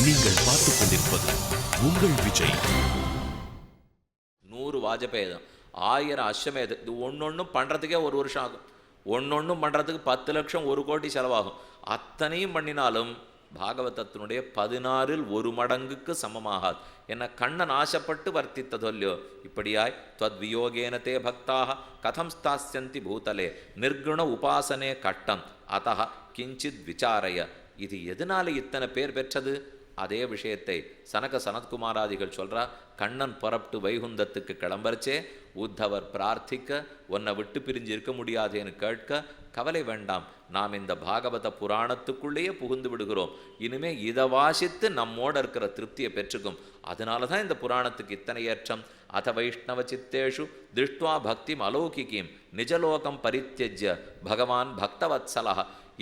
நீங்கள் பார்த்துக் கொண்டிருப்பது உங்கள் விஜய். 100 வாஜபேயம், 1000 அஸ்வமேதம், இது ஒன்னொன்னும் பண்றதுக்கே ஒரு வருஷம் ஆகும். ஒன்னொன்னும் பண்றதுக்கு 10 லட்சம் 1 கோடி செலவாகும். அத்தனையும் பண்ணினாலும் பாகவதத்தினுடைய 16ல் 1 மடங்குக்கு சமமாகாது. என்ன கண்ணன் ஆசைப்பட்டு வர்த்தித்ததொல்லியோ. இப்படியாய் துவத் வியோகேன தே பக்தாக கதம் ஸ்தாஸ்யந்தி பூதலே நிர்குண உபாசனே கட்டம் அத்தः கிஞ்சித் விசாரய. இது எதனால இத்தனை பேர் பெற்றது? அதே விஷயத்தை சனத்குமாராதிகள் சொல்றா. கண்ணன் புறப்பட்டு வைகுந்தத்துக்கு கிளம்பரிச்சே உத்தவர் பிரார்த்திக்க, உன்னை விட்டு பிரிஞ்சு இருக்க முடியாதேன்னு கேட்க, கவலை வேண்டாம், நாம் இந்த பாகவத புராணத்துக்குள்ளேயே புகுந்து விடுகிறோம், இனிமே இதை வாசித்து நம்மோட இருக்கிற திருப்தியை பெற்றுக்கும். அதனால தான் இந்த புராணத்துக்கு இத்தனை ஏற்றம். அத வைஷ்ணவ சித்தேஷு திருஷ்டுவா பக்திம் அலௌகிகீம் நிஜலோகம் பரித்தியஜ்ய பகவான் பக்தவத்சலா.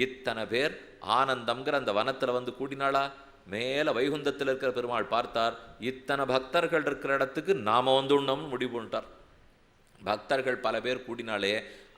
இத்தனை பேர் ஆனந்தம்ங்கிற அந்த வனத்தில் வந்து கூடினாளா? மேலே வைகுந்தத்தில் இருக்கிற பெருமாள் பார்த்தார், இத்தனை பக்தர்கள் இருக்கிற இடத்துக்கு நாம வந்துடணும்னு முடிவு பண்ணிட்டார். பக்தர்கள் பல பேர் கூடினாலே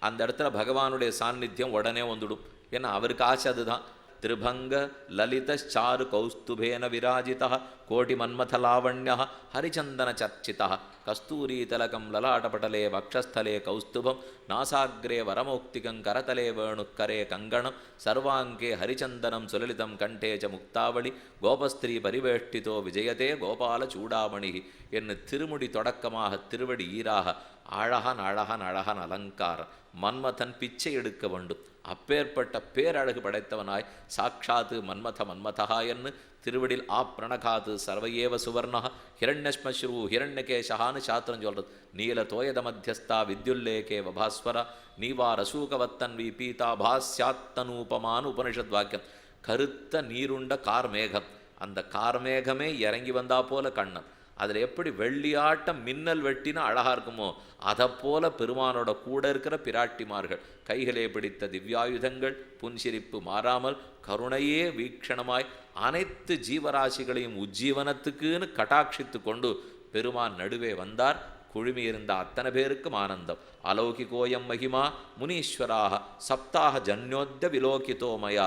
அந்த இடத்துல பகவானுடைய சாநித்தியம் உடனே வந்துடும். ஏன்னா அவருக்கு ஆசை அதுதான். திரிபங்க லலித சாரு கௌஸ்துபேன விராஜிதா கோடி மன்மத லாவண்யா ஹரிச்சந்தன சர்ச்சிதா கஸ்தூரி தலகம் லலாட்டபடலே வக்ஷஸ்தலே கௌஸ்துபம் நாசாகிரே வரமௌக்திகம் கரதலே வேணுக்கரே கங்கணம் சர்வாங்கே ஹரிச்சந்தனம் சுலலிதம் கண்டே ச முக்தாவளி கோபஸ்திரீ பரிவேஷ்டிதோ விஜயதே கோபால சூடாமணி என்று திருமுடி தொடக்கமாக திருவடி ஈராக அழகன் அழகன் அழகன் அலங்காரம். மன்மதன் பிச்சை எடுக்க வேண்டும். அப்பேற்பட்ட பேரழகு படைத்தவனாய் சாட்சாத்து மன்மதா என்று திருவடில் பிரணகாது சர்வையேவ சுவர்ணா ஹிரண்யஸ்மஸ்ரு ஹிரண்யகேஷான்னு சாத்திரம் சொல்றது. நீல தோயத மத்தியஸ்தா வித்யுல்லேகே வபாஸ்வரா நீவா ரசூகவத்தன்வி பீதா பாஸ்யாத்தனூபமானு உபனிஷத் வாக்கியம். கருத்த நீருண்ட கார்மேகம், அந்த கார்மேகமே இறங்கி வந்தா போல கண்ணன். அதில் எப்படி வெள்ளியாட்டம் மின்னல் வெட்டினா அழகாக இருக்குமோ, அதை போல பெருமானோட கூட இருக்கிற பிராட்டிமார்கள் கைகளே பிடித்த திவ்யாயுதங்கள், புன்சிரிப்பு மாறாமல் கருணையே வீக்ஷணமாய் அனைத்து ஜீவராசிகளையும் உஜ்ஜீவனத்துக்குன்னு கட்டாட்சித்து கொண்டு பெருமான் நடுவே வந்தார். குழுமி இருந்த அத்தனை பேருக்கும் ஆனந்தம். அலௌகிகோயம் மகிமா முனீஸ்வராக சப்தாக ஜன்யோத்த விலோகிதோமயா.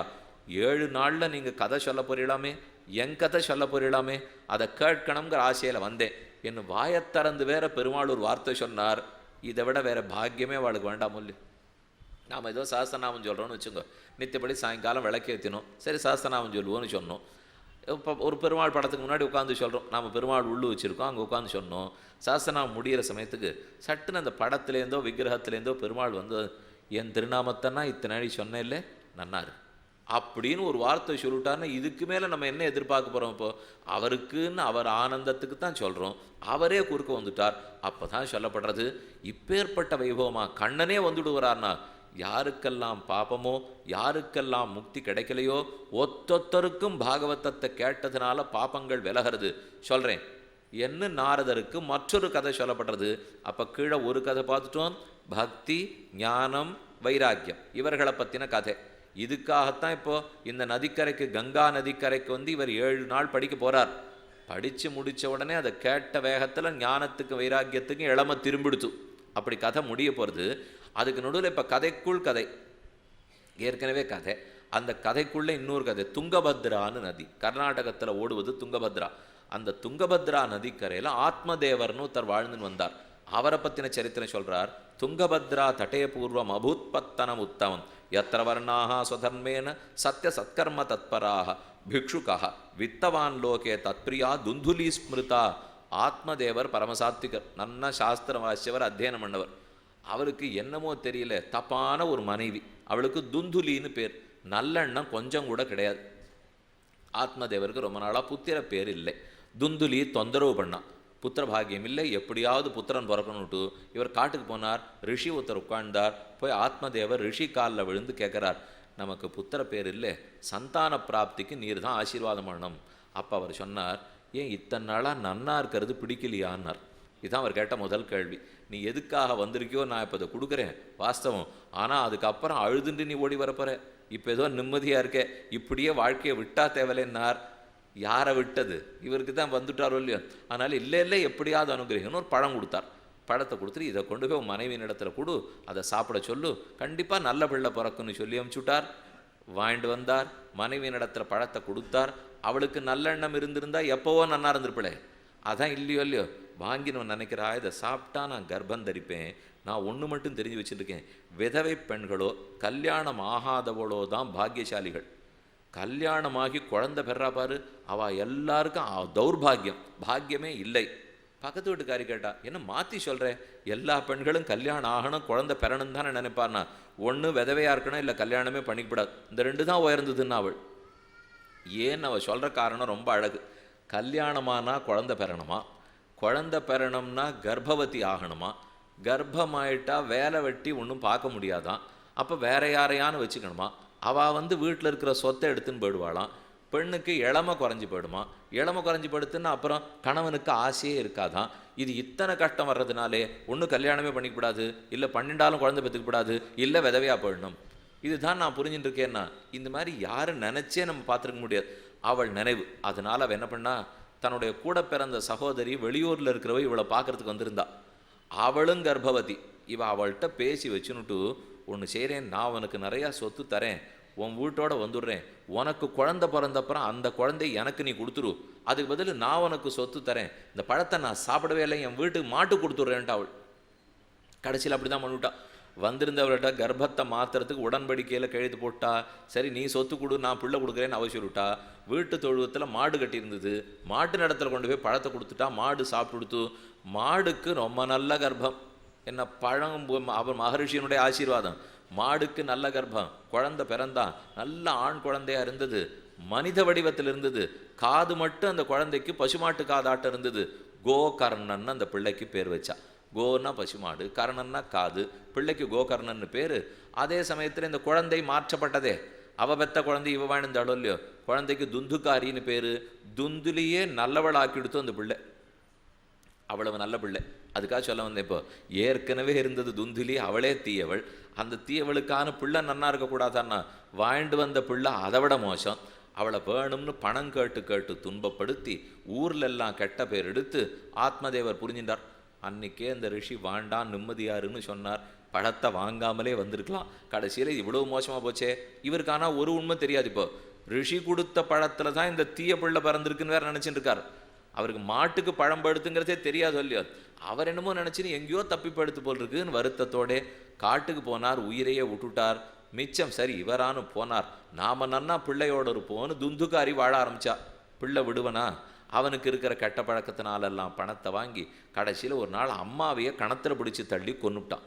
7 நாளில் நீங்கள் கதை சொல்ல போறீங்களாமே, என் கதை சொல்ல போறீங்களாமே, அதை கேட்கணுங்கிற ஆசையில் வந்தேன். என் வாயத்திறந்து வேற பெருமாள் ஒரு வார்த்தை சொன்னார். இதை விட வேற பாக்கியமே அவளுக்கு வேண்டாம் இல்லையா? நாம் ஏதோ சாஸ்திரநாமம் சொல்கிறோன்னு வச்சுக்கோ, நித்தியப்படி சாயங்காலம் விளக்கேற்றினோம், சரி சாஸ்திரநாமம் சொல்லுவோன்னு சொன்னோம். இப்போ ஒரு பெருமாள் படத்துக்கு முன்னாடி உட்காந்து சொல்கிறோம், நாம் பெருமாள் உள்ளு வச்சுருக்கோம், அங்கே உட்காந்து சொன்னோம். சாஸ்திரநாமம் முடிகிற சமயத்துக்கு சட்டுன்னு அந்த படத்துலேருந்தோ விக்கிரகத்துலேருந்தோ பெருமாள் வந்து என் திருநாமத்தைன்னா இத்தனை நாடி சொன்னேன் இல்லை நன்னாரு அப்படின்னு ஒரு வார்த்தை சொல்லிட்டாருன்னா இதுக்கு மேலே நம்ம என்ன எதிர்பார்க்க போகிறோம்? இப்போ அவருக்குன்னு அவர் ஆனந்தத்துக்கு தான் சொல்கிறோம், அவரே குறுக்க வந்துட்டார். அப்போ தான் சொல்லப்படுறது இப்பேற்பட்ட வைபவமா கண்ணனே வந்துடுவார்னா யாருக்கெல்லாம் பாபமோ யாருக்கெல்லாம் முக்தி கிடைக்கலையோ ஒத்தொத்தருக்கும் பாகவதத்தை கேட்டதுனால பாபங்கள் விலகிறது. சொல்கிறேன் என்ன, நாரதருக்கு மற்றொரு கதை சொல்லப்படுறது. அப்போ கீழே ஒரு கதை பார்த்துட்டோம், பக்தி ஞானம் வைராக்கியம் இவர்களை பற்றின கதை. இதுக்காகத்தான் இப்போ இந்த நதிக்கரைக்கு கங்கா நதிக்கரைக்கு வந்து இவர் 7 நாள் படிக்க போகிறார். படித்து முடித்த உடனே அதை கேட்ட வேகத்தில் ஞானத்துக்கு வைராக்கியத்துக்கும் இளம திரும்பிடுத்து. அப்படி கதை முடிய போகிறது. அதுக்கு நடுவில் இப்போ கதைக்குள் கதை, ஏற்கனவே கதை, அந்த கதைக்குள்ளே இன்னொரு கதை. துங்கபத்ரான்னு நதி கர்நாடகத்தில் ஓடுவது துங்கபத்ரா. அந்த துங்கபத்ரா நதிக்கரையில் ஆத்மதேவர்னு ஒருத்தர் வாழ்ந்துன்னு வந்தார். அவரை பற்றின சரித்திரம் சொல்கிறார். துங்கபத்ரா தட்டே பூர்வம் அபூத்பத்தனம் உத்தமம் யத்ர வர்ணாக ஸ்வதர்மேன சத்ய சத்கர்ம தத்பராக பிக்ஷுகா வித்தவான் லோகே தத்பிரியா துந்துலி ஸ்மிருதா. ஆத்மதேவர் பரமசாத்விகர், நல்ல சாஸ்திரம் வாசியவர், அத்தியனம் பண்ணவர். அவருக்கு என்னமோ தெரியல, தப்பான ஒரு மனைவி, அவளுக்கு துந்துலின்னு பேர். நல்லெண்ணம் கொஞ்சம் கூட கிடையாது. ஆத்மதேவருக்கு ரொம்ப நாளாக புத்திர பேர் இல்லை. துந்துலி தொந்தரவு பண்ணான், புத்திர பாகியம் இல்லை, எப்படியாவது புத்திரன் பிறக்கணும்ட்டு இவர் காட்டுக்கு போனார். ரிஷி ஒருத்தர் உட்கார்ந்தார். போய் ஆத்மதேவர் ரிஷி காலில் விழுந்து கேட்குறார், நமக்கு புத்திர பேர் இல்லை, சந்தான பிராப்திக்கு நீர் தான் ஆசீர்வாதம் பண்ணணும். அப்போ அவர் சொன்னார், ஏன் இத்தனை நாளாக நன்னா இருக்கிறது பிடிக்கலையான்னார். இதுதான் அவர் கேட்ட முதல் கேள்வி. நீ எதுக்காக வந்திருக்கியோ நான் இப்போ இதை கொடுக்குறேன் வாஸ்தவம், ஆனால் அதுக்கப்புறம் அழுதுண்டு நீ ஓடி வரப்போற, இப்போ ஏதோ நிம்மதியாக இருக்க, இப்படியே வாழ்க்கையை விட்டா தேவலைன்னார். யாரை விட்டது? இவருக்கு தான் வந்துட்டாரோ இல்லையோ. அதனால் இல்லை எப்படியாவது அனுகிரகம்னு ஒரு பழம் கொடுத்தார். பழத்தை கொடுத்துட்டு இதை கொண்டு போய் மனைவியின் இடத்துல கொடு, அதை சாப்பிட சொல்லு, கண்டிப்பாக நல்ல பிள்ளை பிறக்குன்னு சொல்லி அனுப்பிச்சுட்டார். வாங்கிட்டு வந்தார், மனைவியினிடத்தில் பழத்தை கொடுத்தார். அவளுக்கு நல்லெண்ணம் இருந்திருந்தா எப்போவோ நன்னா இருந்திருப்பிளே. அதான் இல்லையோ இல்லையோ வாங்கினவன் நினைக்கிறா, இதை சாப்பிட்டா நான் கர்ப்பம் தரிப்பேன். நான் ஒன்று மட்டும் தெரிஞ்சு வச்சுருக்கேன், விதவை பெண்களோ கல்யாணம் ஆகாதவளோ தான் பாக்கியசாலிகள். கல்யாணமாகி குழந்தை பெறா பாரு, அவள் எல்லாருக்கும் தௌர்பாகியம், பாக்கியமே இல்லை. பக்கத்து வீட்டுக்காரி கேட்டா, என்ன மாற்றி சொல்கிறேன், எல்லா பெண்களும் கல்யாணம் ஆகணும் குழந்தை பெறணும் தானே நினைப்பார்னா, ஒன்று விதவையாக இருக்கணும், இல்லை கல்யாணமே பண்ணிக்கூடாது, இந்த ரெண்டு தான் உயர்ந்ததுன்னு அவள். ஏன்னு அவள் சொல்கிற காரணம் ரொம்ப அழகு. கல்யாணமானா குழந்தை பெறணுமா, குழந்தை பெறணும்னா கர்ப்பவதி ஆகணுமா, கர்ப்பமாயிட்டா வேலை வெட்டி ஒன்றும் பார்க்க முடியாதான், அப்போ வேற யாரையானு வச்சுக்கணுமா, அவள் வீட்டில் இருக்கிற சொத்தை எடுத்துன்னு போயிடுவாளாம். பெண்ணுக்கு இளமை குறைஞ்சி போயிடுமா, இளமை குறைஞ்சி படுத்துன்னா அப்புறம் கணவனுக்கு ஆசையே இருக்காதான். இது இத்தனை கஷ்டம் வர்றதுனாலே ஒன்றும் கல்யாணமே பண்ணிக்கூடாது, இல்லை பன்னெண்டாலும் குழந்தை பெற்றுக்கூடாது, இல்லை விதவையாக போயிடணும். இதுதான் நான் புரிஞ்சுட்டு இருக்கேன்னா, இந்த மாதிரி யாரும் நினச்சே நம்ம பார்த்துருக்க முடியாது. அவள் நினைவு. அதனால் அவள் என்ன பண்ணா, தன்னுடைய கூட பிறந்த சகோதரி வெளியூரில் இருக்கிறவ இவளை பார்க்கறதுக்கு வந்திருந்தா. அவளும் கர்ப்பவதி. அவள்கிட்ட பேசி வச்சுன்னுட்டு, ஒன்று செய்கிறேன், நான் உனக்கு நிறையா சொத்து தரேன், உன் வீட்டோட வந்துடுறேன், உனக்கு குழந்தை பிறந்தப்புறம் அந்த குழந்தை எனக்கு நீ கொடுத்துரு, அதுக்கு பதில் நான் உனக்கு சொத்து தரேன், இந்த பழத்தை நான் சாப்பிடவே இல்லை, என் வீட்டுக்கு மாட்டு கொடுத்துட்றேன்ட்டு அவள். கடைசியில் அப்படி தான் பண்ணிவிட்டா. வந்திருந்தவர்கிட்ட கர்ப்பத்தை மாற்றுறதுக்கு உடன்படிக்கையில் கழுத்து போட்டா. சரி நீ சொத்து கொடு, நான் பிள்ளை கொடுக்குறேன்னு அவசியம் விட்டா. வீட்டு தொழுவத்தில் மாடு கட்டியிருந்தது, மாட்டு இடத்துல கொண்டு போய் பழத்தை கொடுத்துட்டா. மாடு சாப்பிட்டு கொடுத்து, மாடுக்கு ரொம்ப நல்ல கர்ப்பம். என்ன பழம், அவர் மகரிஷியனுடைய ஆசீர்வாதம். மாடுக்கு நல்ல கர்ப்பம், குழந்தை பிறந்தான், நல்ல ஆண் குழந்தையா இருந்தது, மனித வடிவத்தில் இருந்தது. காது மட்டும் அந்த குழந்தைக்கு பசுமாட்டு காதாட்டம் இருந்தது. கோகர்ணன் அந்த பிள்ளைக்கு பேர் வச்சா. கோன்னா பசுமாடு, கர்ணன்னா காது, பிள்ளைக்கு கோகர்ணன்னு பேர். அதே சமயத்தில் இந்த குழந்தை மாற்றப்பட்டதே. அவ பெத்த குழந்தை இவ வாழ்ந்தாலும் இல்லையோ, குழந்தைக்கு துந்துக்காரின்னு பேர். துந்துலியே நல்லவளாக்கிடுத்தோம் அந்த பிள்ளை, அவ்வளவு நல்ல பிள்ளை. அதுக்காக சொல்ல வந்தேன், இப்போ ஏற்கனவே இருந்தது துந்துலி, அவளே தீயவள். அந்த தீயவளுக்கான பிள்ளை நன்னா இருக்கக்கூடாதான்னா, வாழ்ந்து வந்த பிள்ளை அதை விட மோசம். அவளை வேணும்னு பணம் கேட்டு கேட்டு துன்பப்படுத்தி ஊர்ல எல்லாம் கெட்ட பேர் எடுத்து ஆத்மதேவர் புரிஞ்சின்றார். அன்னைக்கே அந்த ரிஷி வாண்டான் நிம்மதியாருன்னு சொன்னார். பழத்தை வாங்காமலே வந்திருக்கலாம். கடைசியில் இவ்வளவு மோசமாக போச்சே. இவருக்கானா ஒரு உண்மை தெரியாது. இப்போ ரிஷி கொடுத்த பழத்துல தான் இந்த தீய பிள்ளை பிறந்திருக்குன்னு வேற நினைச்சிட்டு இருக்கார். அவருக்கு மாட்டுக்கு பழம் படுத்துங்கிறதே தெரியாது இல்லையோ. அவர் என்னமோ நினச்சின்னு எங்கேயோ தப்பி படுத்து போல் இருக்குன்னு வருத்தத்தோடே காட்டுக்கு போனார். உயிரையே விட்டுட்டார். மிச்சம் சரி இவரானு போனார். நாம நன்னா பிள்ளையோட இருப்போன்னு துந்துக்காரி வாழ ஆரம்பிச்சா. பிள்ளை விடுவனா? அவனுக்கு இருக்கிற கெட்ட பழக்கத்தினாலெல்லாம் பணத்தை வாங்கி கடைசியில் ஒரு நாள் அம்மாவையே கணத்தில் பிடிச்சி தள்ளி கொன்னுட்டான்.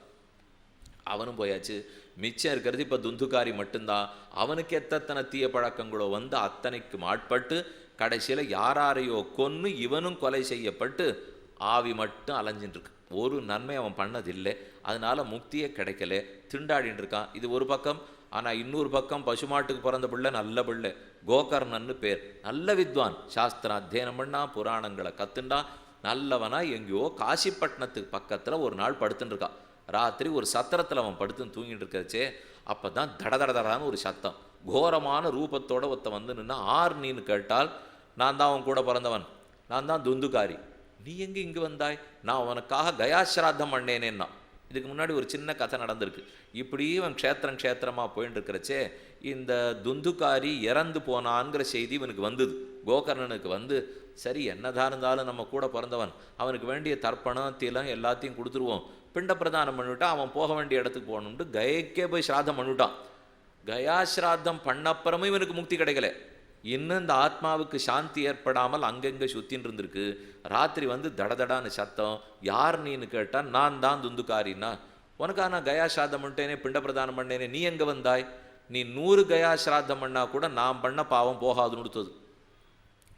அவனும் போயாச்சு. மிச்சம் இருக்கிறது இப்போ துந்துக்காரி மட்டும்தான். அவனுக்கு எத்தனை தீய பழக்கங்களோ அத்தனைக்கு ஆட்பட்டு கடைசியில் யாரையோ கொன்று இவனும் கொலை செய்யப்பட்டு ஆவி மட்டும் அலைஞ்சின்னு இருக்கு. ஒரு நன்மை அவன் பண்ணதில்லை. அதனால முக்தியே கிடைக்கல, திண்டாடின்னு இருக்கான். இது ஒரு பக்கம். ஆனால் இன்னொரு பக்கம் பசுமாட்டுக்கு பிறந்த பிள்ளை நல்ல பிள்ளை, கோகர்ணன்னு பேர், நல்ல வித்வான், சாஸ்திரம் அத்தியனம் பண்ணா, புராணங்களை கத்துண்டா, நல்லவனா. எங்கேயோ காசிப்பட்டினத்துக்கு பக்கத்தில் ஒரு நாள் படுத்துன்னு இருக்கான். ராத்திரி ஒரு சத்திரத்தில் அவன் படுத்துன்னு தூங்கிட்டு இருக்கச்சே, அப்போ தான் தடதடதடான்னு ஒரு சத்தம். கோரமான ரூபத்தோட ஒருத்த நின்னா, ஆர் நீன்னு கேட்டால், நான் தான் அவன் கூட பிறந்தவன், நான் தான் துந்துக்காரி. நீ எங்கே இங்கே வந்தாய்? நான் அவனுக்காக கயாசிராத்தம் பண்ணேனேன்னா. இதுக்கு முன்னாடி ஒரு சின்ன கதை நடந்திருக்கு. இப்படி இவன் க்ஷேத்திரமாக போயின்னு இருக்கிறச்சே இந்த துந்துக்காரி இறந்து போனான்ங்கிற செய்தி இவனுக்கு வந்தது. கோகர்ணனுக்கு சரி என்னதான் இருந்தாலும் நம்ம கூட பிறந்தவன், அவனுக்கு வேண்டிய தர்ப்பணம் திலம் எல்லாத்தையும் கொடுத்துருவோம், பிண்ட பிரதானம் பண்ணிவிட்டான், அவன் போக வேண்டிய இடத்துக்கு போகணுன்ட்டு கயக்கே போய் ஸ்ராத்தம் பண்ணிவிட்டான். கயா ஸ்ராத்தம் பண்ணப்புறமும் இவனுக்கு முக்தி கிடைக்கல. இன்னும் இந்த ஆத்மாவுக்கு சாந்தி ஏற்படாமல் அங்கங்கே சுத்தின்னு இருந்திருக்கு. ராத்திரி தடதடான்னு சத்தம். யார் நீன்னு கேட்டால், நான் தான் துந்துக்காரின்னா. உனக்காக நான் கயா ஸ்ராத்தம் பண்ணிட்டேனே, பிண்ட பிரதானம் பண்ணேனே, நீ எங்கே வந்தாய்? நீ 100 கயா ஸ்ராத்தம் பண்ணா கூட நான் பண்ண பாவம் போகாதுன்னு கொடுத்தது.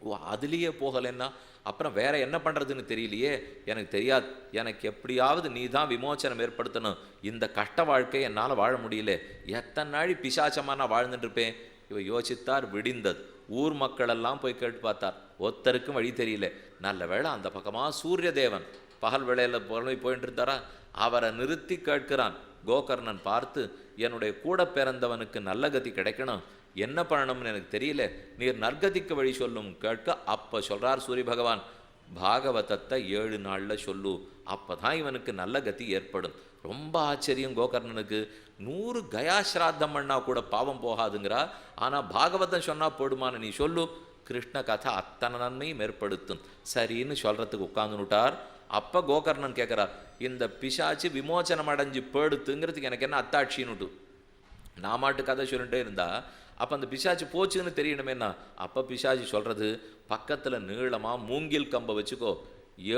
ஓ, அதுலேயே போகலைன்னா அப்புறம் வேற என்ன பண்ணுறதுன்னு தெரியலையே. எனக்கு தெரியாது, எனக்கு எப்படியாவது நீ தான் விமோச்சனம் ஏற்படுத்தணும். இந்த கஷ்ட வாழ்க்கை என்னால் வாழ முடியல, எத்தனை நாள் பிசாச்சமாக நான் வாழ்ந்துட்டு இருப்பேன். இவ யோசித்தார். விடிந்தது. ஊர் மக்களெல்லாம் போய் கேட்டு பார்த்தார். ஒருத்தருக்கும் வழி தெரியல. நல்ல வேளை அந்த பக்கமாக சூரிய தேவன் பகல் வேளையில் போயிட்டு இருந்தாரா, அவரை நிறுத்தி கேட்கிறான். கோகர்ணன் பார்த்து, என்னுடைய கூட பிறந்தவனுக்கு நல்ல கதி கிடைக்கணும், என்ன பண்ணணும்னு எனக்கு தெரியல, நீர் நற்கதிக்கு வழி சொல்லும் கேட்க. அப்போ சொல்கிறார் சூரிய பகவான், பாகவதத்தை 7 நாளில் சொல்லு, அப்போ தான் இவனுக்கு நல்ல கதி ஏற்படும். ரொம்ப ஆச்சரியம் கோகர்ணனுக்கு. 100 கயாசிராத்தம் பண்ணா கூட பாவம் போகாதுங்கிறா. ஆனால் பாகவதம் சொன்னால் போடுமான்னு நீ சொல்லு. கிருஷ்ண கதை அத்தனை நன்மையும் ஏற்படுத்தும். சரின்னு சொல்கிறதுக்கு உட்காந்துனுட்டார். அப்போ கோகர்ணன் கேட்குறார், இந்த பிசாச்சு விமோச்சனம் அடைஞ்சு போடுத்துங்கிறதுக்கு எனக்கு என்ன அத்தாட்சின்னுட்டு. நான் மாட்டு கதை சொல்லிட்டே இருந்தா அப்போ அந்த பிசாச்சு போச்சுன்னு தெரியணுமேனா. அப்போ பிசாச்சு சொல்கிறது, பக்கத்தில் நீளமாக மூங்கில் கம்பை வச்சுக்கோ,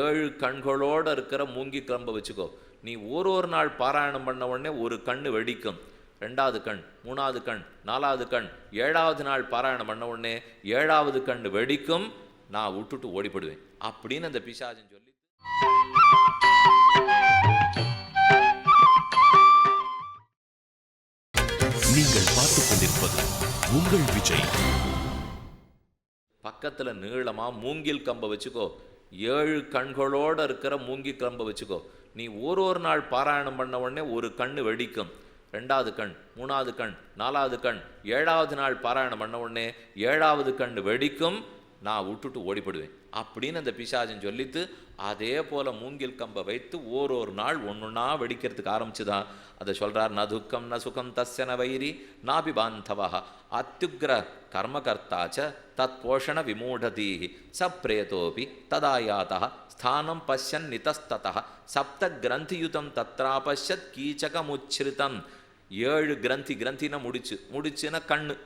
7 கண்களோடு இருக்கிற மூங்கில் கம்பை வச்சுக்கோ. நீ ஒரு நாள் பாராயணம் பண்ண உடனே ஒரு கண் வெடிக்கும், 2வது கண், 3வது கண், 4வது கண், 7வது நாள் பாராயணம் பண்ண உடனே 7வது கண் வெடிக்கும், நான் விட்டுட்டு ஓடிப்படுவேன் அப்படின்னு அந்த பிசாசன் சொல்லி. நீங்கள் பார்த்துக் கொண்டிருப்பது உங்கள் விஜய். பக்கத்தில் நீளமாக மூங்கில் கம்பை வச்சுக்கோ, 7 கண்களோடு இருக்கிற மூங்கில் கம்பை வச்சுக்கோ. நீ ஒரு நாள் பாராயணம் பண்ண உடனே ஒரு கண் வெடிக்கும், 2வது கண், 3வது கண், 4வது கண், 7வது நாள் பாராயணம் பண்ண உடனே 7வது கண் வெடிக்கும், நான் விட்டுட்டு ஓடிப்படுவேன் அப்படின்னு அந்த பிசாசன் சொல்லித்து. அதே போல் மூங்கில் கம்பை வைத்து ஒரு நாள் ஒன்றுன்னா வெடிக்கிறதுக்கு ஆரம்பிச்சுதான். அதை சொல்கிறார், ந துக்கம் ந சுகம் தஸ்ய வைரி நாபி பாந்தவா அத்யுக்ர கர்மகர்த்தாச்ச தத் போஷண விமூடதீ ச பிரேதோபி ததாயாதா ஸ்தானம் பஷ்யன் நிதஸ்ததா சப்த கிரந்தியுதம் தத்ராபஷ்யத் கீச்சகமுச்சிரிதம். 7 கிரந்தினா முடிச்சுன்னா கண்ணு.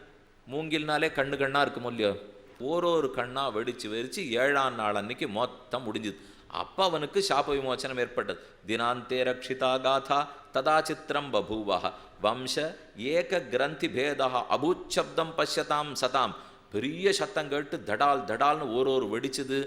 மூங்கில்னாலே கண்ணாக இருக்கும் இல்லையோ. ஒரு கண்ணாக வெடிச்சு 7ஆம் நாள் அன்னைக்கு மொத்தம் முடிஞ்சுது. அப்போ அவனுக்கு சாப விமோச்சனம் ஏற்பட்டது. தினாந்தே ரக்ஷிதா காதா ததா சித்திரம் பபூவா வம்ச ஏக கிரந்தி பேதா அபூச்சப்தம் பஷ்யதாம் சதாம். பெரிய சத்தம் கேட்டு தடால்னு ஒரு வெடிச்சது.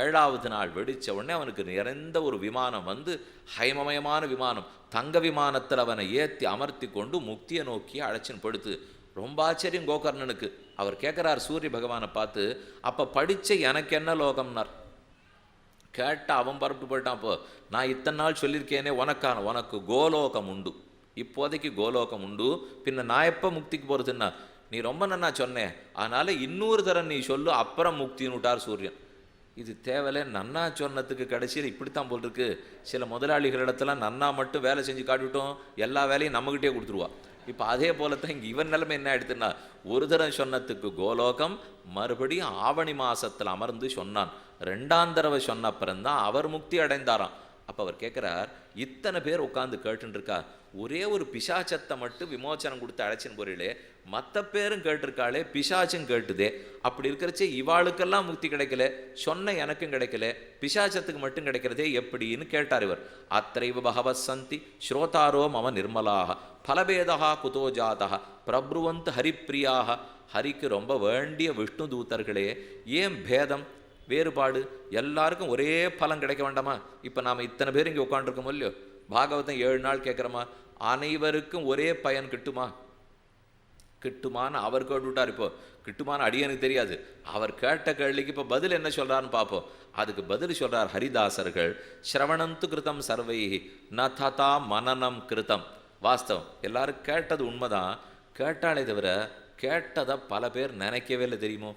7வது நாள் வெடித்த உடனே அவனுக்கு நிறைந்த ஒரு விமானம் வந்து, ஹைமமயமான விமானம், தங்க விமானத்தில் அவனை ஏற்றி அமர்த்தி கொண்டு முக்தியை நோக்கி அழைச்சின்னு படுத்து. ரொம்ப ஆச்சரியம் கோகர்ணனுக்கு. அவர் கேட்குறார் சூரிய பகவானை பார்த்து, அப்போ படித்த எனக்கு என்ன லோகம்னார். கேட்டால் அவன் பரப்பிட்டு போயிட்டான். அப்போ நான் இத்தனை நாள் சொல்லியிருக்கேனே உனக்கு கோலோகம் உண்டு, இப்போதைக்கு கோலோகம் உண்டு, பின்ன நான் எப்போ முக்திக்கு போகிறதுன்னா நீ ரொம்ப நன்னா சொன்னேன், அதனால் இன்னொரு தரம் நீ சொல்லு, அப்புறம் முக்தின்னு விட்டார் சூரியன். இது தேவையில்லை, நன்னா சொன்னதுக்கு கடைசியில் இப்படித்தான் போல் இருக்கு. சில முதலாளிகளிடத்துல நன்னா மட்டும் வேலை செஞ்சு காட்டிவிட்டோம், எல்லா வேலையும் நம்மகிட்டே கொடுத்துருவா. இப்போ அதே போல தான் இங்கே இவன் நிலைமை என்ன ஆயிடுத்துன்னா, ஒரு தரம் சொன்னதுக்கு கோலோகம், மறுபடியும் ஆவணி மாசத்தில் அமர்ந்து சொன்னான். 2ஆம் தடவை சொன்ன அப்புறம்தான் அவர் முக்தி அடைந்தாராம். அப்போ அவர் கேட்குறார், இத்தனை பேர் உட்காந்து கேட்டுருக்கா, ஒரே ஒரு பிசாச்சத்தை மட்டும் விமோச்சனம் கொடுத்து அழைச்சின்னு போறீங்களே, மற்ற பேரும் கேட்டிருக்காளே, பிசாச்சும் கேட்டுதே, அப்படி இருக்கிறச்சே இவாளுக்கெல்லாம் முக்தி கிடைக்கல, சொன்ன எனக்கும் கிடைக்கல, பிசாச்சத்துக்கு மட்டும் கிடைக்கிறதே எப்படின்னு கேட்டார் இவர். அத்தைவ பகவத் சந்தி ஸ்ரோதாரோ மம நிர்மலாக பலபேதா குதோ ஜாதா பிரப்ருவந்த் ஹரிப்பிரியாக. ஹரிக்கு ரொம்ப வேண்டிய விஷ்ணு தூதர்களே, ஏன் பேதம், வேறுபாடு, எல்லாருக்கும் ஒரே பலன் கிடைக்க வேண்டாமா? இப்போ நாம் இத்தனை பேர் இங்கே உட்காந்துருக்கோம் இல்லையோ, பாகவதம் 7 நாள் கேட்குறோமா, அனைவருக்கும் ஒரே பயன் கிட்டுமான்னு அவர் கேட்டுவிட்டார். இப்போ கிட்டுமான்னு அடியனுக்கு தெரியாது. அவர் கேட்ட கேள்விக்கு இப்போ பதில் என்ன சொல்கிறான்னு பார்ப்போம். அதுக்கு பதில் சொல்கிறார் ஹரிதாசர்கள், ஸ்ரவணந்து கிருதம் சர்வைஹி ந ததா மனனம் கிருதம். வாஸ்தவம், எல்லாரும் கேட்டது உண்மைதான், கேட்டாலே தவிர கேட்டதை பல பேர் நினைக்கவே இல்லை தெரியுமோ.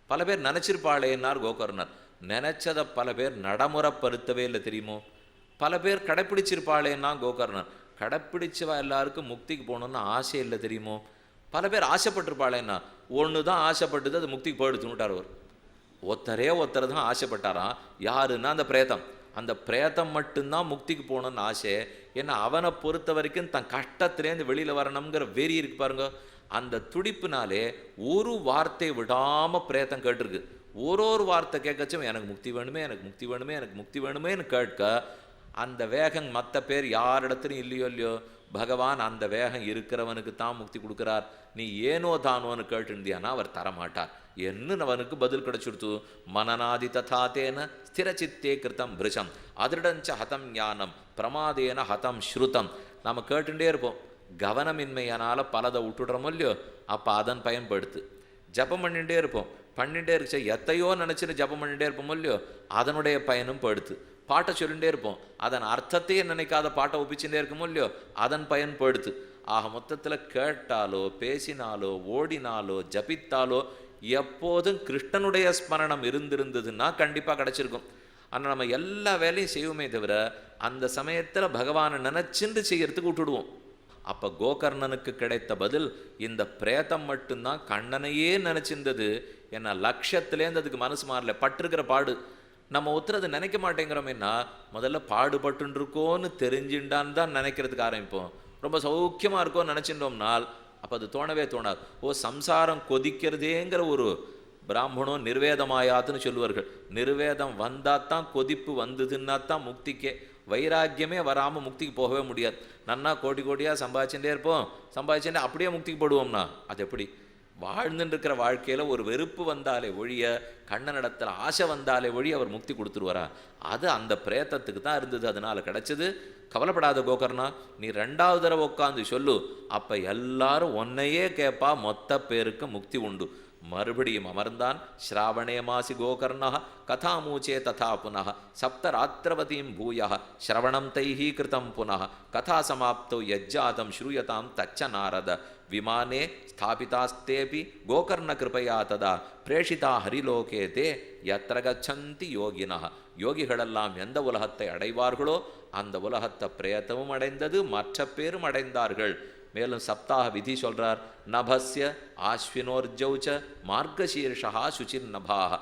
பல பேர் நினச்சிருப்பாளேன்னார் கோகர்ணர். நினச்சதை பல பேர் நடைமுறைப்படுத்தவே இல்லை தெரியுமோ. பல பேர் கடைப்பிடிச்சிருப்பாளேன்னா கோகர்ணர். கடைப்பிடிச்சவா எல்லாருக்கும் முக்திக்கு போகணுன்னு ஆசை இல்லை தெரியுமோ. பல பேர் ஆசைப்பட்டிருப்பாளேன்னா, ஒன்று தான் ஆசைப்பட்டது, அது முக்திக்கு போயிடுத்துட்டார் அவர். ஒருத்தர் தான் ஆசைப்பட்டாராம். யாருன்னா அந்த பிரேதம். அந்த பிரேதம் மட்டும்தான் முக்திக்கு போகணுன்னு ஆசை. ஏன்னா அவனை பொறுத்த வரைக்கும் தன் கஷ்டத்துலேருந்து வெளியில் வரணுங்கிற வெறி இருக்கு பாருங்க. அந்த துடிப்புனாலே ஒரு வார்த்தை விடாமல் பிரேதம் கேட்டிருக்கு. ஒரு வார்த்தை கேட்கச்சும் எனக்கு முக்தி வேணுமேன்னு கேட்க அந்த வேகம் மற்ற பேர் யாரிடத்துலையும் இல்லையோ. பகவான் அந்த வேகம் இருக்கிறவனுக்கு தான் முக்தி கொடுக்குறார். நீ ஏனோ தானோன்னு கேட்டுருந்தியானா அவர் தரமாட்டார் என்ன அவனுக்கு பதில் கிடைச்சிடுத்து. மனநாதி ததாத்தேன ஸ்திரச்சித்தே கிருத்தம் பிருஷம் அதிருடஞ்ச ஹதம் ஞானம் பிரமாதேன ஹதம் ஸ்ருதம். நம்ம கேட்டுட்டே இருப்போம், கவனமின்மையானால் பலதை விட்டுடுறோமோ இல்லையோ, அப்போ அதன் பயன்படுத்து. ஜபம் பண்ணிகிட்டே இருப்போம், இருந்துச்சு எத்தையோ நினச்சிட்டு ஜபம் பண்ணிகிட்டே இருப்போமோ இல்லையோ, அதனுடைய பயனும் படுத்து. பாட்டை சொல்லிகிட்டே இருப்போம், அதன் அர்த்தத்தையே நினைக்காத பாட்டை ஒப்பிச்சுட்டே இருக்குமோ இல்லையோ, அதன் பயன் படுத்து. ஆக மொத்தத்தில் கேட்டாலோ பேசினாலோ ஓடினாலோ ஜபித்தாலோ எப்போதும் கிருஷ்ணனுடைய ஸ்மரணம் இருந்திருந்ததுன்னா கண்டிப்பாக கிடச்சிருக்கும். ஆனால் நம்ம எல்லா வேலையும் செய்வோமே தவிர அந்த சமயத்தில் பகவானை நினச்சிண்டு செய்யறதுக்கு விட்டுடுவோம். அப்போ கோகர்ணனுக்கு கிடைத்த பதில் இந்த பிரேதம் மட்டும்தான் கண்ணனையே நினச்சிருந்தது. ஏன்னா லட்சியத்துலேருந்து அதுக்கு மனசு மாறல, பட்டிருக்கிற பாடு. நம்ம ஒத்துறது நினைக்க மாட்டேங்கிறோமேன்னா முதல்ல பாடுபட்டு இருக்கோன்னு தெரிஞ்சுட்டான்னு தான் நினைக்கிறதுக்கு ஆரம்பிப்போம். ரொம்ப சௌக்கியமாக இருக்கோன்னு நினச்சிட்டோம்னால் அப்போ அது தோணவே தோணாது. சம்சாரம் கொதிக்கிறதேங்கிற ஒரு பிராமணம் நிர்வேதமாயாதுன்னு சொல்லுவார்கள். நிர்வேதம் வந்தால் தான் கொதிப்பு வந்ததுன்னா தான் முக்திக்கே. வைராக்கியமே வராமல் முக்திக்கு போகவே முடியாது. நன்னா கோடி கோடியாக சம்பாதிச்சுட்டே இருப்போம், சம்பாதிச்சுட்டே அப்படியே முக்திக்கு போடுவோம்னா அது எப்படி? வாழ்ந்துட்டு இருக்கிற வாழ்க்கையில் ஒரு வெறுப்பு வந்தாலே ஒழிய, கண்ணனிடத்தில் ஆசை வந்தாலே ஒழிய அவர் முக்தி கொடுத்துருவாரா? அது அந்த பிரேத்தத்துக்கு தான் இருந்தது, அதனால் கிடச்சிது. கவலைப்படாத கோகர்ணா, நீ 2வது தடவை உட்காந்து சொல்லு, அப்போ எல்லாரும் ஒன்னையே கேட்பா, மொத்த பேருக்கு முக்தி உண்டு. மறுபடியும் அமர்ந்தான். ஸ்ராவணே மாசி கோகர்ணா கதாமூச்சே ததா புனः சப்தராத்திரவதீம் பூயः ஸ்ரவணம் தைஹி கிருதம் புனः கதா சமாப்தோ யஜ்ஜாதம் ஸ்ரூயதாம் தச்ச நாரத விமானே ஸ்தாபிதாஸ்தேபி கோகர்ண கிருபையா ததா பிரேஷிதா ஹரிலோகே தே யத்ர கச்சந்தி யோகினः. யோகிகளெல்லாம் எந்த உலகத்தை அடைவார்களோ அந்த உலகத்தை பிரேத்தமும் அடைந்தது, மற்ற பேரும் அடைந்தார்கள். மேலும் சப்தாக விதி சொல்றார். நபஸ்ய ஆஸ்வினோர்ஜௌச்ச மார்கசீர்ஷா சுச்சிர் நபாக.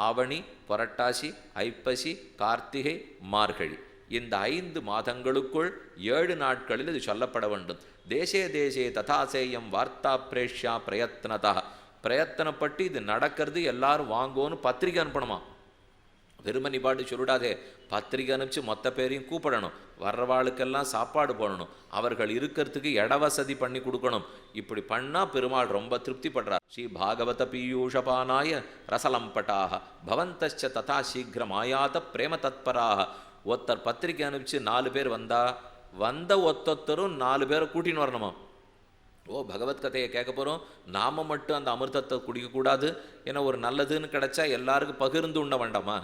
ஆவணி, புரட்டாசி, ஐப்பசி, கார்த்திகை, மார்கழி இந்த 5 மாதங்களுக்குள் 7 நாட்களில் இது சொல்லப்பட வேண்டும். தேசே தேசே ததாசேயம் வார்த்தா பிரேஷ்யா பிரயத்னதா. பிரயத்தனப்பட்டு இது நடக்கிறது, எல்லாரும் வாங்கோன்னு பத்திரிகை அனுப்பணுமா? வெறுமனி பாட்டு சொல்லிடாதே, பத்திரிகை அனுப்பிச்சு மொத்த பேரையும் கூப்பிடணும், வர்றவாளுக்கெல்லாம் சாப்பாடு போடணும், அவர்கள் இருக்கிறதுக்கு இடவசதி பண்ணி கொடுக்கணும். இப்படி பண்ணால் பெருமாள் ரொம்ப திருப்திப்படுறார். ஸ்ரீ பாகவத பீயூஷபானாய ரசலம்பட்டாக பவந்தச்ச ததா சீக்கிரம் ஆயாத பிரேம தத்பராக. ஒருத்தர் பத்திரிகை அனுப்பிச்சு 4 பேர் வந்த ஒத்தொத்தரும் 4 பேரை கூட்டின்னு வரணுமா? பகவத்கதையை கேட்க போகிறோம், நாம் மட்டும் அந்த அமிர்தத்தை குடிக்கக்கூடாது. ஏன்னா ஒரு நல்லதுன்னு கிடச்சா எல்லாருக்கும் பகிர்ந்து உண்ண வேண்டாமா?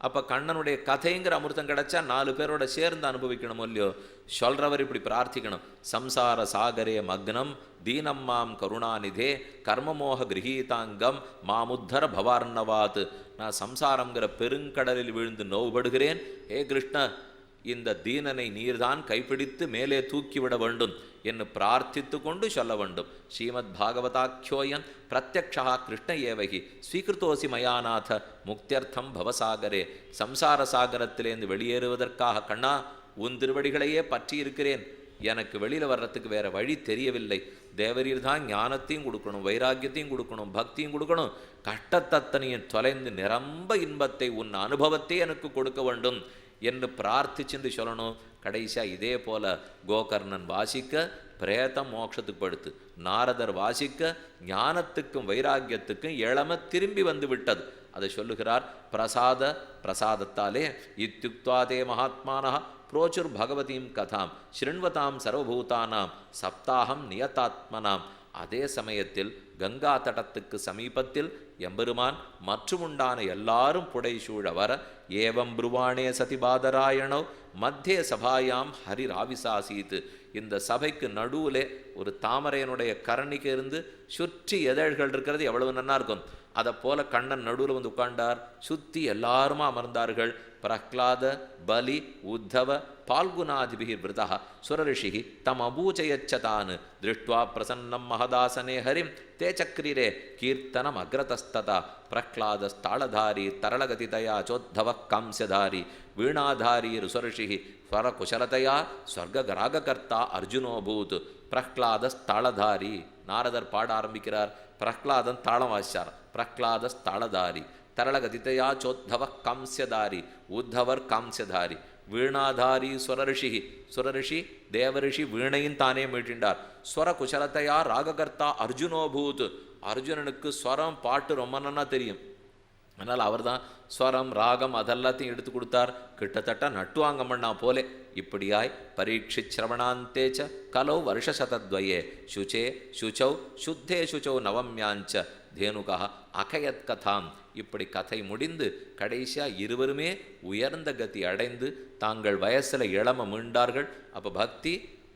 அப்போ கண்ணனுடைய கதைங்கிற அமிர்தம் கிடச்சா 4 பேரோட சேர்ந்து அனுபவிக்கணும் இல்லையோ? சொல்கிறவர் இப்படி பிரார்த்திக்கணும். சம்சார சாகரே மக்னம் தீனம் மாம் கருணாநிதே கர்மமோக கிரகீதாங்கம் மாமுத்தர பவார்ணவாத். நான் சம்சாரங்கிற பெருங்கடலில் விழுந்து நோவுபடுகிறேன். ஏ கிருஷ்ண, இந்த தீனனை நீர்தான் கைப்பிடித்து மேலே தூக்கிவிட வேண்டும் என்று பிரார்த்தித்து கொண்டு சொல்ல வேண்டும். ஸ்ரீமத் பாகவதாக்கியோயன் பிரத்யக்ஷா கிருஷ்ண ஏவகி ஸ்வீகிருத்தோசி மயாநாத முக்தியர்த்தம் பவசாகரே. சம்சார சாகரத்திலேருந்து வெளியேறுவதற்காக கண்ணா உன் திருவடிகளையே பற்றி இருக்கிறேன், எனக்கு வெளியில் வர்றதுக்கு வேற வழி தெரியவில்லை. தேவரீர் தான் ஞானத்தையும் கொடுக்கணும், வைராக்கியத்தையும் கொடுக்கணும், பக்தியும் கொடுக்கணும். கஷ்டத்தத்தனையும் தொலைந்து நிரம்ப இன்பத்தை உன் அனுபவத்தை எனக்கு கொடுக்க வேண்டும் என்று பிரார்த்திச்சுட்டு சொல்லணும். கடைசியாக இதே போல கோகர்ணன் வாசிக்க பிரேதம் மோட்சத்துக்கு படுத்து, நாரதர் வாசிக்க ஞானத்துக்கும் வைராக்கியத்துக்கும் இளம திரும்பி வந்து விட்டது. அதை சொல்லுகிறார். பிரசாதத்தாலே இத்யுக்தாதே மகாத்மானः புரோச்சுர் பகவதீம் கதாம் ஸ்ருண்வதாம் சர்வபூதானாம் சப்தாகம் நியதாத்மனாம். அதே சமயத்தில் கங்கா தடத்துக்கு சமீபத்தில் எம்பெருமான் மற்றுமுண்டான எல்லாரும் புடைசூழ வர ஏவம் புருவாணே சதிபாதராயணோ மத்திய சபாயாம் ஹரிராவிசாசீத். இந்த சபைக்கு நடுவில் ஒரு தாமரையனுடைய கரணிக்கு இருந்து சுற்றி எதழ்கள் இருக்கிறது எவ்வளவு நன்னா இருக்கும். அதை போல கண்ணன் நடுவில் வந்து உட்கார்ந்தார். சுற்றி எல்லாருமா அமர்ந்தார்கள். பிரஹ்லாத, பலி, உத்தவ, பால்குனாதிபிஹி விருதா சுரரிஷி தம் அபூஜயச்சதான் திருஷ்டுவா பிரசன்னம் மகதாசனே ஹரிம் தே சக்ரிரே கீர்த்தனம் அக்ரதஸ்ததா. பிரஹ்லாதஸ்தாளதாரி தரளகதிதயா சோத்தவ காம்ஸ்யதாரி வீணாதாரி ருசரிஷி ஸ்வரகுசலதையா ஸ்வர்கராககர்த்தா அர்ஜுனோபூத். பிரஹ்லாதஸ்தாளதாரி நாரதர் பாட ஆரம்பிக்கிறார். பிரஹ்லாதன் தாளம் வாசிச்சார். பிரஹ்லாதஸ்தாளதாரி தரளகதிதயா சோத்தவ காம்ஸ்யதாரி உத்தவர் காம்ஸ்யதாரி வீணாதாரி சுரரிஷி தேவரிஷி வீணையும் தானே மீட்டின்றார். ஸ்வர குசலத்தையா ராககர்த்தா அர்ஜுனோபூத். அர்ஜுனனுக்கு ஸ்வரம் பாட்டு ரொம்ப நன்னா தெரியும். அதனால் அவர் தான் ஸ்வரம் ராகம் அதெல்லாத்தையும் எடுத்து கொடுத்தார். கிட்டத்தட்ட நட்டுவாங்கம்மண்ணா போலே. இப்படியாய் பரீட்சித் சிரவணாந்தேச்ச கலௌ வருஷசதத்வயே சுச்சே சுச்சௌ சுத்தே சுச்சௌ நவம்யாஞ்ச தேனுகா அகயத் கதாம். இப்படி கதை முடிந்து கடைசியாக இருவருமே உயர்ந்த கதி அடைந்து தாங்கள் வயசில் இளம மீண்டார்கள். அப்போ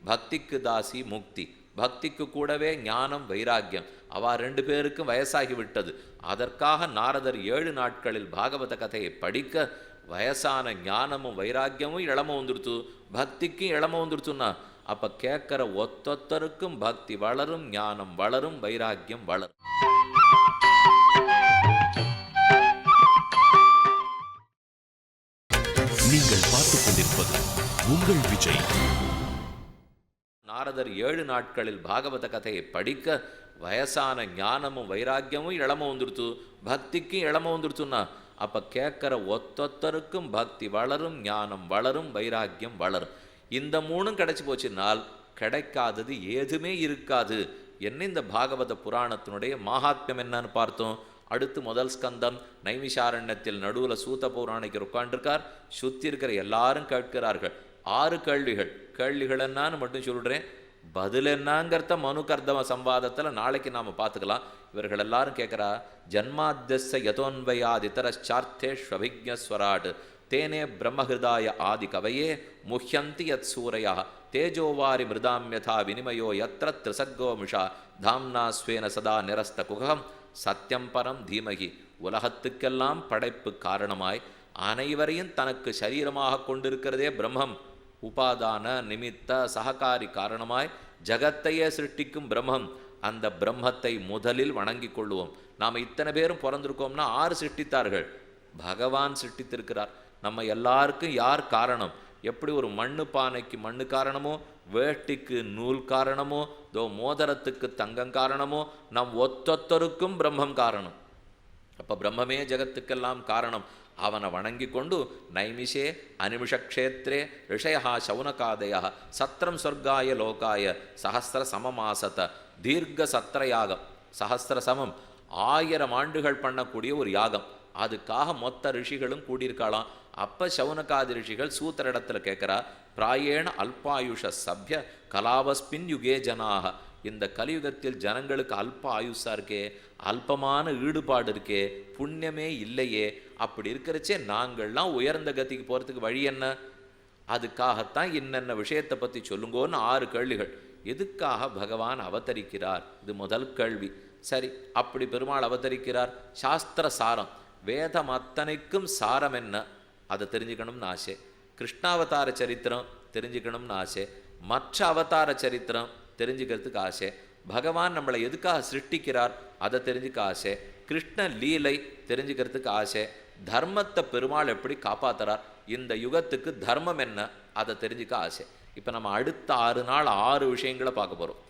பக்திக்கு தாசி முக்தி, பக்திக்கு கூடவே ஞானம் வைராக்கியம், அவா 2 பேருக்கும் வயசாகிவிட்டது. அதற்காக நாரதர் 7 நாட்களில் பாகவத கதையை படிக்க வயசான ஞானமும் வைராக்கியமும் இளம வந்துடுத்து, பக்திக்கும் இளம வந்துடுத்துன்னா அப்போ கேட்குற ஒத்தொத்தருக்கும் பக்தி வளரும், ஞானம் வளரும், வைராக்கியம் வளரும். நீங்கள் பார்த்துக் கொண்டிருப்பது உங்கள் விஜய். நாரதர் 7 நாட்களில் பாகவத கதையை படிக்க வயசான ஞானமும் வைராக்கியமும் இளம வந்துடுத்து, பக்திக்கும் இளம வந்துடுத்துன்னா அப்போ கேட்குற ஒத்தொத்தருக்கும் பக்தி வளரும், ஞானம் வளரும், வைராக்கியம் வளரும். இந்த 3ம் கிடைச்சி போச்சுன்னால் கிடைக்காதது எதுவுமே இருக்காது. என்ன இந்த பாகவத புராணத்தினுடைய மகாத்மியம் என்னன்னு பார்த்தோம். அடுத்து முதல் ஸ்கந்தம் நைமிஷாரண்யத்தில் நடுவில் சூத பௌராணிக்கர் உட்காண்டிருக்கார். சுற்றி இருக்கிற எல்லாரும் கேட்கிறார்கள் 6 கேள்விகள். கேள்விகள் என்னான்னு மட்டும் சொல்கிறேன், பதில் என்னங்கிறத மனு கர்தம சம்வாதத்தில் நாளைக்கு நாம் பார்த்துக்கலாம். இவர்கள் எல்லாரும் கேட்குறா, ஜன்மாத்தியஸ்ய யதோன்வயாதிதரச்சார்த்தேஷ்வபிஜஸ்வராட் தேனே பிரம்மஹிருதாய ஆதி கவையே முஹ்யந்தி யத் சூரையா தேஜோவாரி மிருதாம்யதா வினிமயோ யத்ர த்ரிசர்கோ மிஷா தாம்னா ஸ்வேன சதா நிரஸ்த குகம் சத்தியம் பரம் தீமகி. உலகத்துக்கெல்லாம் படைப்பு காரணமாய் அனைவரையும் தனக்கு சரீரமாக கொண்டிருக்கிறதே பிரம்மம். உபாதான நிமித்த சககாரி காரணமாய் ஜகத்தையே சிருஷ்டிக்கும் பிரம்மம். அந்த பிரம்மத்தை முதலில் வணங்கி கொள்வோம். நாம் இத்தனை பேரும் பிறந்திருக்கோம்னா 6 சிருஷ்டித்தார்கள், பகவான் சிருஷ்டித்திருக்கிறார். நம்ம எல்லாருக்கும் யார் காரணம்? எப்படி ஒரு மண்ணு பானைக்கு மண்ணு காரணமோ, வேட்டிக்கு நூல் காரணமோ, மோதிரத்துக்கு தங்கம் காரணமோ, நம் ஒத்தொத்தருக்கும் பிரம்மம் காரணம். அப்போ பிரம்மமே ஜகத்துக்கெல்லாம் காரணம். அவனை வணங்கி கொண்டு நைமிஷே அனிமிஷக்ஷேத்ரே ரிஷயா சௌனகாதய சத்திரம் சொர்க்காய லோகாய சஹஸ்ர சமமாசத தீர்க்க சத்திரயாகம். சஹஸ்ர சமம் 1000 ஆண்டுகள் பண்ணக்கூடிய ஒரு யாகம். அதுக்காக மொத்த ரிஷிகளும் கூடியிருக்காளாம். அப்போ சௌனகாதி ரிஷிகள் சூத்திர இடத்துல கேட்குறா, பிராயேண அல்பாயுஷ சப்ய கலாவஸ்பின் யுகே ஜனாக. இந்த கலியுகத்தில் ஜனங்களுக்கு அல்ப ஆயுஷா இருக்கே, அல்பமான ஈடுபாடு இருக்கே, புண்ணியமே இல்லையே. அப்படி இருக்கிறச்சே நாங்கள்லாம் உயர்ந்த கதிக்கு போகிறதுக்கு வழி என்ன? அதுக்காகத்தான் இன்னென்ன விஷயத்தை பற்றி சொல்லுங்கோன்னு 6 கேள்விகள். எதுக்காக பகவான் அவதரிக்கிறார்? இது முதல் கேள்வி. சரி, அப்படி பெருமாள் அவதரிக்கிறார், சாஸ்திர சாரம் வேதம் அத்தனைக்கும் சாரம் என்ன அதை தெரிஞ்சுக்கணும்னு ஆசை. கிருஷ்ணாவதார சரித்திரம் தெரிஞ்சுக்கணும்னு ஆசை. மற்ற அவதார சரித்திரம் தெரிஞ்சுக்கிறதுக்கு ஆசை. பகவான் நம்மளை எதுக்காக சிருஷ்டிக்கிறார் அதை தெரிஞ்சுக்க ஆசை. கிருஷ்ண லீலை தெரிஞ்சுக்கிறதுக்கு ஆசை. தர்மத்தை பெருமாள் எப்படி காப்பாற்றுறார், இந்த யுகத்துக்கு தர்மம் என்ன அதை தெரிஞ்சுக்க ஆசை. இப்போ நம்ம அடுத்த 6 நாள் 6 விஷயங்களை பார்க்க போகிறோம்.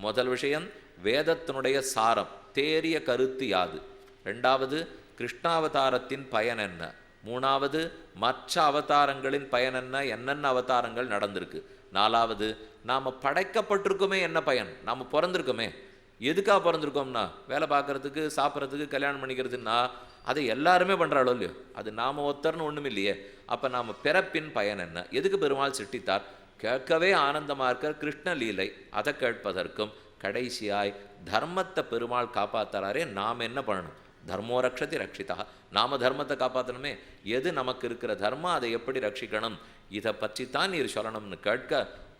முதல் விஷயம் வேதத்தினுடைய சாரம், தேறிய கருத்து யாது. 2வது கிருஷ்ணாவதாரத்தின் பயன் என்ன. 3வது மற்ற அவதாரங்களின் பயன் என்ன, என்னென்ன அவதாரங்கள் நடந்திருக்கு. 4வது நாம் படைக்கப்பட்டிருக்கோமே, என்ன பயன், நாம் பிறந்திருக்கோமே, எதுக்காக பிறந்திருக்கோம்னா வேலை பார்க்குறதுக்கு, சாப்பிட்றதுக்கு, கல்யாணம் பண்ணிக்கிறதுன்னா அதை எல்லாருமே பண்ணுறாளோ இல்லையோ, அது நாம் ஒருத்தர்னு ஒன்றும் இல்லையே. அப்போ நாம் பிறப்பின் பயன் என்ன, எதுக்கு பெருமாள் சிருஷ்டித்தார், கேட்கவே ஆனந்தமாக இருக்கிற கிருஷ்ண லீலை அதை கேட்பதற்கும், கடைசியாய் தர்மத்தை பெருமாள் காப்பாற்றுறாரே நாம் என்ன பண்ணணும், தர்மோ ரக்ஷதி ரக்ஷிதா, நாம தர்மத்தை காப்பாற்றணுமே, எது நமக்கு இருக்கிற தர்மம் அதை எப்படி ரட்சிக்கணும், இதை பற்றி தான் நீர் சொல்லணும்னு கேட்க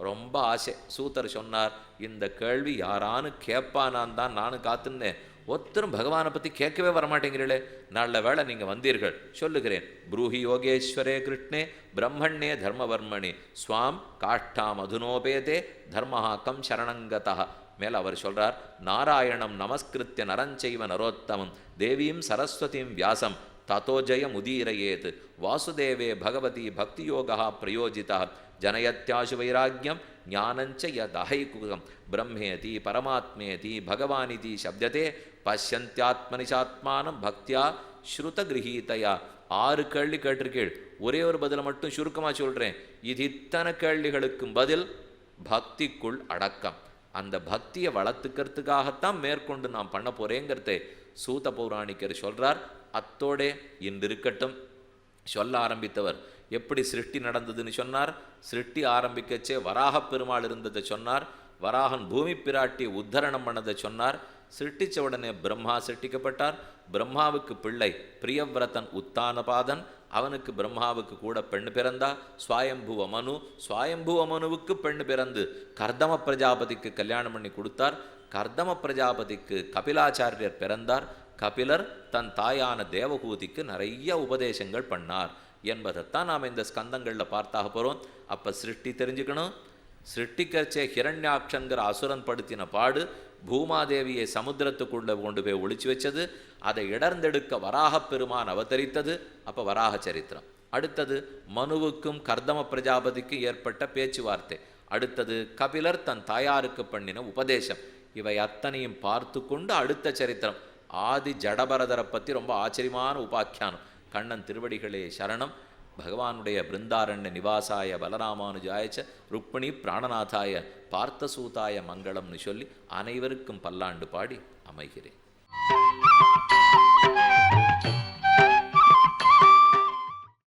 ரொம்ப ஆசை. சூத்தர் சொன்னார், இந்த கேள்வி யாரானு கேட்பானான் தான் நானும் காத்துன்னேன், ஒருத்தரும் பகவானை பற்றி கேட்கவே வரமாட்டேங்கிறீங்களே, நல்ல வேளை நீங்கள் வந்தீர்கள், சொல்லுகிறேன். ப்ரூஹி யோகேஸ்வரே கிருஷ்ணே பிரம்மண்ணே தர்மவர்மணி ஸ்வாம் காஷ்டாம் அதுனோபேதே தர்மஹாக்கம் சரணங்கதா. மேலே அவர் சொல்கிறார், நாராயணம் நமஸ்கிருத்திய நரஞ்சைவ நரோத்தமம் தேவீம் சரஸ்வதிம் வியாசம் ததோ ஜெயம் உதீரயேத் வாசுதேவே பகவதி பக்தியோகா பிரயோஜிதா ஜனயத்யாசு வைராக்கியம் ஞானஞ்ச யதஹைகுகம் பிரம்மேதி பரமாத்மேதி பகவானிதி சப்ததே பஷ்யந்தியாத்மனிஷாத்மானம் பக்தியா ஸ்ருத கிரகீதையா. 6 கேள்வி கேட்டிருக்கீள், ஒரே ஒரு பதிலை மட்டும் சுருக்கமாக சொல்கிறேன். இது இத்தனை கேள்விகளுக்கும் பதில் பக்திக்குள் அடக்கம். அந்த பக்தியை வளர்த்துக்கிறதுக்காகத்தான் மேற்கொண்டு நாம் பண்ண போகிறேங்கிறத சூத பௌராணிக்கர் சொல்கிறார். அத்தோடே இன்று இருக்கட்டும். சொல்ல ஆரம்பித்தவர் எப்படி சிருஷ்டி நடந்ததுன்னு சொன்னார். சிருஷ்டி ஆரம்பிக்கச்சே வராக பெருமாள் இருந்ததை சொன்னார். வராகன் பூமி பிராட்டியை உத்தரணம் பண்ணதை சொன்னார். சிருஷ்டித்த உடனே பிரம்மா சிருஷ்டிக்கப்பட்டார். பிரம்மாவுக்கு பிள்ளை பிரியவிரதன் உத்தானபாதன், அவனுக்கு பிரம்மாவுக்கு கூட பெண் பிறந்தா. ஸ்வயம்புவ மனு, ஸ்வயம்புவ மனுவுக்கு பெண் பிறந்து கர்தம பிரஜாபதிக்கு கல்யாணம் பண்ணி கொடுத்தார். கர்தம பிரஜாபதிக்கு கபிலாச்சாரியர் பிறந்தார். கபிலர் தன் தாயான தேவகூதிக்கு நிறைய உபதேசங்கள் பண்ணார் என்பதைத்தான் நாம் இந்த ஸ்கந்தங்களில் பார்த்தாக போகிறோம். அப்போ சிருஷ்டி தெரிஞ்சுக்கணும். சிருஷ்டிக்கச்சே ஹிரண்யாட்சங்கிற அசுரன் படுத்தின பாடு, பூமாதேவியை சமுத்திரத்துக்குள்ளே கொண்டு போய் ஒளிச்சு வச்சது, அதை இடர்ந்தெடுக்க வராகப் பெருமான் அவதரித்தது. அப்போ வராக சரித்திரம். அடுத்தது மனுவுக்கும் கர்தம பிரஜாபதிக்கும் ஏற்பட்ட பேச்சுவார்த்தை. அடுத்தது கபிலர் தன் தாயாருக்கு பண்ணின உபதேசம். இவை அத்தனையும் பார்த்து கொண்டு அடுத்த சரித்திரம் ஆதி ஜடபரதரை பற்றி ரொம்ப ஆச்சரியமான உபாக்கியானம். கண்ணன் திருவடிகளே சரணம். பகவானுடைய பிருந்தாரண்ய நிவாசாய பலராமானுஜாயச்ச ருக்மிணி பிராணநாதாய பார்த்தசூதாய மங்களம்னு சொல்லி அனைவருக்கும் பல்லாண்டு பாடி அமைகிறேன்.